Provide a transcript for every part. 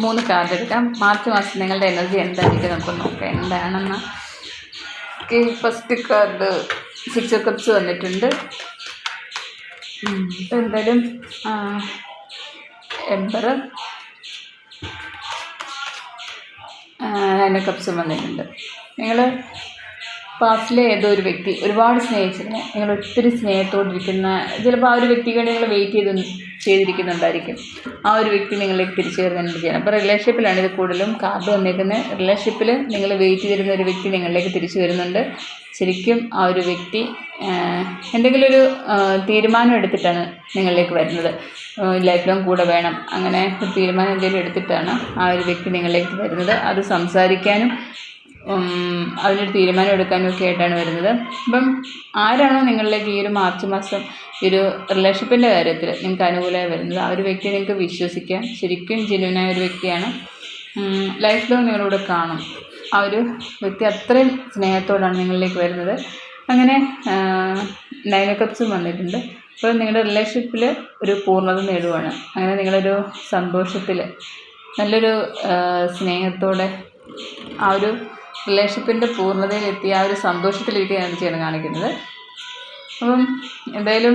3 card എടുക്കാം. March മാസം നിങ്ങളുടെ എനർജി എന്തായിരിക്കും നമുക്ക് നോക്കാം എന്താണെന്ന്. ഫസ്റ്റ് കാർഡ് 6 ഓഫ് കപ്സ് വന്നിട്ടുണ്ട്. അപ്പോൾ എന്തായാലും എംപറർ 9 ഓഫ് കപ്സും വന്നിട്ടുണ്ട്. നിങ്ങൾ പാസ്റ്റിലെ ഏതോ ഒരു വ്യക്തി ഒരുപാട് സ്നേഹിച്ചിരുന്നു, നിങ്ങൾ ഒത്തിരി സ്നേഹത്തോടിരിക്കുന്ന, ചിലപ്പോൾ ആ ഒരു വ്യക്തിക്ക് വേണ്ടി നിങ്ങൾ വെയിറ്റ് ചെയ്തിരിക്കുന്നുണ്ടായിരിക്കും. ആ ഒരു വ്യക്തി നിങ്ങളിലേക്ക് തിരിച്ചു വരുന്നതിന് ചെയ്യണം. അപ്പോൾ റിലേഷൻഷിപ്പിലാണ് ഇത് കൂടുതലും കാർഡ് വന്നിരിക്കുന്നത്. റിലേഷൻഷിപ്പിൽ നിങ്ങൾ വെയിറ്റ് ചെയ്തിരുന്ന ഒരു വ്യക്തി നിങ്ങളിലേക്ക് തിരിച്ചു വരുന്നുണ്ട്. ശരിക്കും ആ ഒരു വ്യക്തി എന്തെങ്കിലും ഒരു തീരുമാനം എടുത്തിട്ടാണ് നിങ്ങളിലേക്ക് വരുന്നത്. ലൈഫ് ലോങ് കൂടെ വേണം, അങ്ങനെ ഒരു തീരുമാനം എന്തെങ്കിലും എടുത്തിട്ടാണ് ആ ഒരു വ്യക്തി നിങ്ങളിലേക്ക് വരുന്നത്. അത് സംസാരിക്കാനും അതിനൊരു തീരുമാനം എടുക്കാനും ഒക്കെ ആയിട്ടാണ് വരുന്നത്. അപ്പം ആരാണോ നിങ്ങളിലേക്ക് ഈ ഒരു മാർച്ച് മാസം ഈ ഒരു റിലേഷൻഷിപ്പിൻ്റെ കാര്യത്തിൽ നിങ്ങൾക്ക് അനുകൂലമായി വരുന്നത്, ആ ഒരു വ്യക്തിയെ നിങ്ങൾക്ക് വിശ്വസിക്കാം. ശരിക്കും ജെന്യുവനായ ഒരു വ്യക്തിയാണ്. ലൈഫ് ലോങ് നിങ്ങളോട് കാണും. ആ ഒരു വ്യക്തി അത്രയും സ്നേഹത്തോടാണ് നിങ്ങളിലേക്ക് വരുന്നത്. അങ്ങനെ 9 ഓഫ് കപ്സും വന്നിട്ടുണ്ട്. അപ്പോൾ നിങ്ങളുടെ റിലേഷൻഷിപ്പിൽ ഒരു പൂർണ്ണത നേടുവാണ്. അങ്ങനെ നിങ്ങളൊരു സന്തോഷത്തിൽ നല്ലൊരു സ്നേഹത്തോടെ ആ ഒരു റിലേഷൻഷിപ്പിൻ്റെ പൂർണ്ണതയിലെത്തി ആ ഒരു സന്തോഷത്തിലിരിക്കുക എനർജിയാണ് കാണിക്കുന്നത്. അപ്പം എന്തായാലും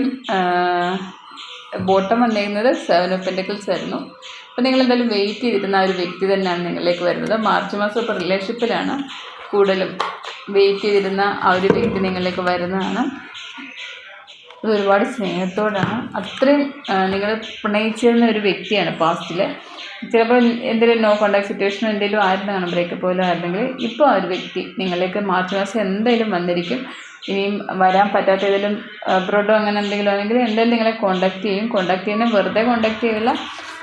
ബോട്ടം വന്നിരിക്കുന്നത് 7 ഓഫ് പെൻറ്റക്കിൾസ് ആയിരുന്നു. അപ്പോൾ നിങ്ങളെന്തായാലും വെയിറ്റ് ചെയ്തിരുന്ന ആ ഒരു വ്യക്തി തന്നെയാണ് നിങ്ങളിലേക്ക് വരുന്നത്. മാർച്ച് മാസം ഇപ്പോൾ റിലേഷൻഷിപ്പിലാണ് കൂടുതലും വെയിറ്റ് ചെയ്തിരുന്ന ആ ഒരു വ്യക്തി നിങ്ങളിലേക്ക് വരുന്നതാണ്. അത് ഒരുപാട് സ്നേഹത്തോടാണ്, അത്രയും നിങ്ങൾ പ്രണയിച്ചിരുന്ന ഒരു വ്യക്തിയാണ് പാസ്റ്റിൽ. ചിലപ്പോൾ എന്തെങ്കിലും നോ കോണ്ടാക്ട് സിറ്റുവേഷനോ എന്തെങ്കിലും ആയിരുന്നാണ്, ബ്രേക്കപ്പ് പോലും ആയിരുന്നെങ്കിൽ ഇപ്പോൾ ആ ഒരു വ്യക്തി നിങ്ങളിലേക്ക് മാർച്ച് മാസം എന്തായാലും വന്നിരിക്കും. ഇനിയും വരാൻ പറ്റാത്ത ഏതെങ്കിലും അബ്രോഡോ അങ്ങനെ എന്തെങ്കിലും ആണെങ്കിൽ എന്തായാലും നിങ്ങളെ കോണ്ടാക്ട് ചെയ്യും. കോണ്ടാക്ട് ചെയ്യുന്നത് വെറുതെ കോണ്ടാക്ട് ചെയ്യില്ല,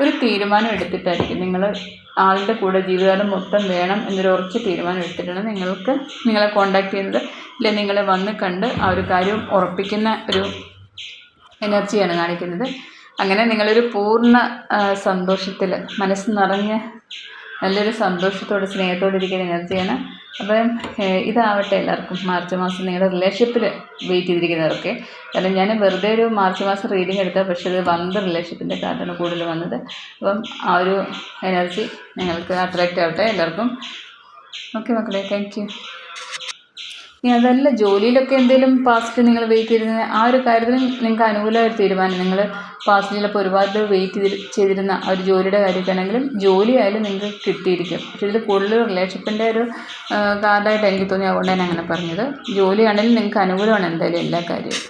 ഒരു തീരുമാനം എടുത്തിട്ടായിരിക്കും. നിങ്ങൾ ആളുടെ കൂടെ ജീവിതകാലം മൊത്തം വേണം എന്നൊരു ഉറച്ച തീരുമാനം എടുത്തിട്ടാണ് നിങ്ങളെ കോണ്ടാക്ട് ചെയ്യുന്നത്. ഇല്ല, നിങ്ങളെ വന്ന് കണ്ട് ആ ഒരു കാര്യം ഉറപ്പിക്കുന്ന ഒരു എനർജിയാണ് കാണിക്കുന്നത്. അങ്ങനെ നിങ്ങളൊരു പൂർണ്ണ സന്തോഷത്തിൽ മനസ്സ് നിറഞ്ഞ് നല്ലൊരു സന്തോഷത്തോടെ സ്നേഹത്തോടെ ഇരിക്കുന്ന എനർജിയാണ്. അപ്പം ഇതാവട്ടെ എല്ലാവർക്കും മാർച്ച് മാസം നിങ്ങളുടെ റിലേഷൻഷിപ്പിൽ വെയിറ്റ് ചെയ്തിരിക്കുന്നവർക്ക്. കാരണം ഞാൻ വെറുതെ ഒരു മാർച്ച് മാസം റീഡിങ് എടുത്താൽ, പക്ഷേ ഇത് വന്ന റിലേഷൻഷിപ്പിൻ്റെ കാർഡാണ് കൂടുതൽ വന്നത്. അപ്പം ആ ഒരു എനർജി നിങ്ങൾക്ക് അട്രാക്റ്റ് ആവട്ടെ എല്ലാവർക്കും. ഓക്കെ മക്കളെ, താങ്ക് യു. ഇനി അതല്ല, ജോലിയിലൊക്കെ എന്തെങ്കിലും പാസ്റ്റിൽ നിങ്ങൾ വെയിറ്റ് ചെയ്തിരുന്ന ആ ഒരു കാര്യത്തിൽ നിങ്ങൾക്ക് അനുകൂലമായ തീരുമാനം, നിങ്ങൾ പാസ്റ്റിൽ ചിലപ്പോൾ ഒരുപാട് വെയിറ്റ് ചെയ്തിരുന്ന ആ ഒരു ജോലിയുടെ കാര്യത്തിലാണെങ്കിലും ജോലി ആയാലും നിങ്ങൾക്ക് കിട്ടിയിരിക്കും. പക്ഷേ ഇതിൽ കൂടുതൽ റിലേഷൻഷിപ്പിൻ്റെ ഒരു കാർഡായിട്ട് എനിക്ക് തോന്നി, അതുകൊണ്ട് ഞാൻ അങ്ങനെ പറഞ്ഞത്. ജോലിയാണെങ്കിലും നിങ്ങൾക്ക് അനുകൂലമാണ് എന്തായാലും എല്ലാ കാര്യവും.